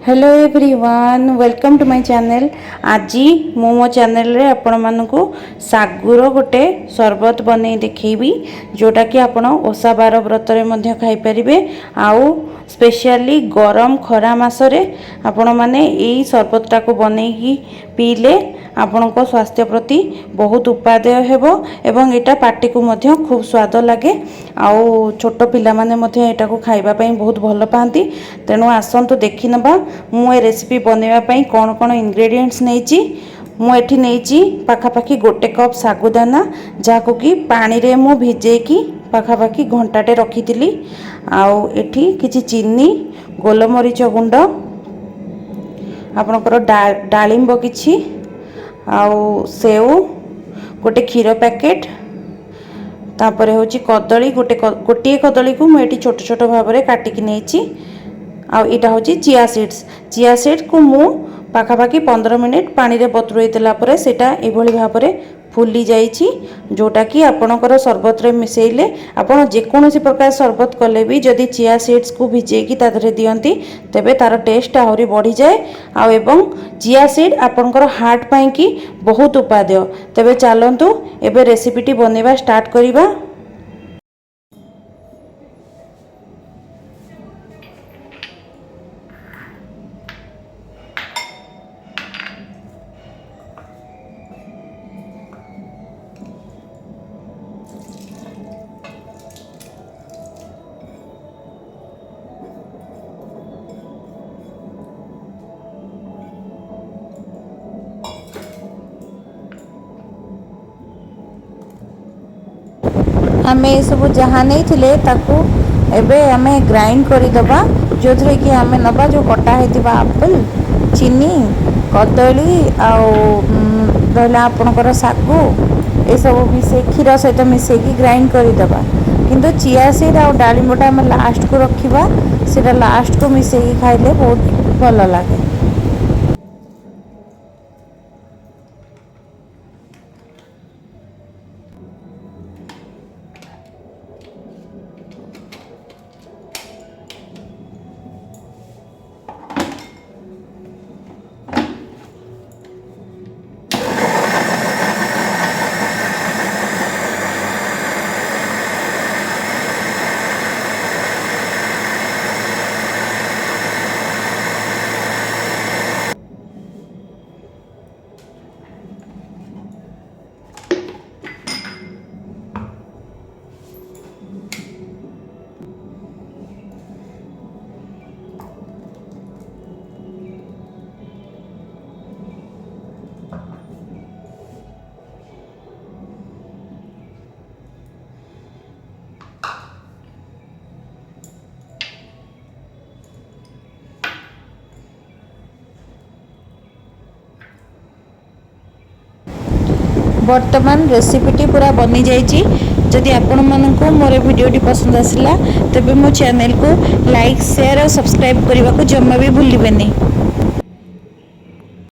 Hello everyone, welcome to my channel. आज मो channel रे आपण मानकु सागुर गोटे शरबत बनै देखैबी, जोटा कि आपण ओसा बार व्रत रे मध्य खाई परिबे। आउ स्पेशली गरम खरा मासरे आपण माने एई शरबतटा को बनै पीले आपणको स्वास्थ्य प्रति बहुत उपादेय हेबो एवं एटा पार्टी को मध्य खूब स्वाद लगे। आउ छोट पिला माने मध्य एटा को खाइबा पई बहुत भल पाती। तेणु आसंतु देखि नबा मु ए रेसिपी बनैबा पई कोन कोन इंग्रेडिएंट्स नेची। मु एठी नेची पाखापाखी गोटे कप सागुदाना, जाको कि पानी रे मु भिजे की पाखापाखी घंटाटे रखिथिली। आउ एठी किछि चीनी, गोलमरीच गुंड, आपनकर डालिंब किछि, आउ सेव गोटे क्षीर पैकेट, तापर होची कदली गोटे कदली को मु एठी छोट छोट भाव में काटिकी नेची। आउ इटा होची चिया सीड्स को मु पाखापाखी 15 मिनिट पानी रे बतुरई देला परे सेटा एभली भाव में फुली जाइछि, जोटा कि आपणकर शरबत रे मिसेइले आपण जेकोसी प्रकार शरबत कले भी जदि चिया सीड्स को भिजेकी तादरे दियंती तेबे तार टेस्ट आहुरी बढ़ी जाए। आ एवं चिया सीड आपणकर हार्ट पई की बहुत उपादेय। तेबे चलंतु एबे रेसिपीटी बनेबा स्टार्ट करिबा। आमे सब जहाँ नहीं थिले ताकू एबे आमे ग्राइंड करी दबा, जो थरे कि आमे नबा जो कटा हेतिबा एप्पल, चीनी, कदली आउ रहला आपनकर सागु ए सब मिसे क्षीर सहित मिसे की ग्राइंड करी दबा। किंतु चिया सीड आउ डालिंबटा आमे लास्ट को रखिबा, सेटा लास्ट को मिसे की खाइले बहुत भल लागे। वर्तमान रेसिपीटी पूरा बनी जाइए। जदि आपण मानक मोर वीडियोटी पसंद आसला तेबे मो चैनल को लाइक, शेयर और सब्सक्राइब करने को जमा भी भूलिबेनी।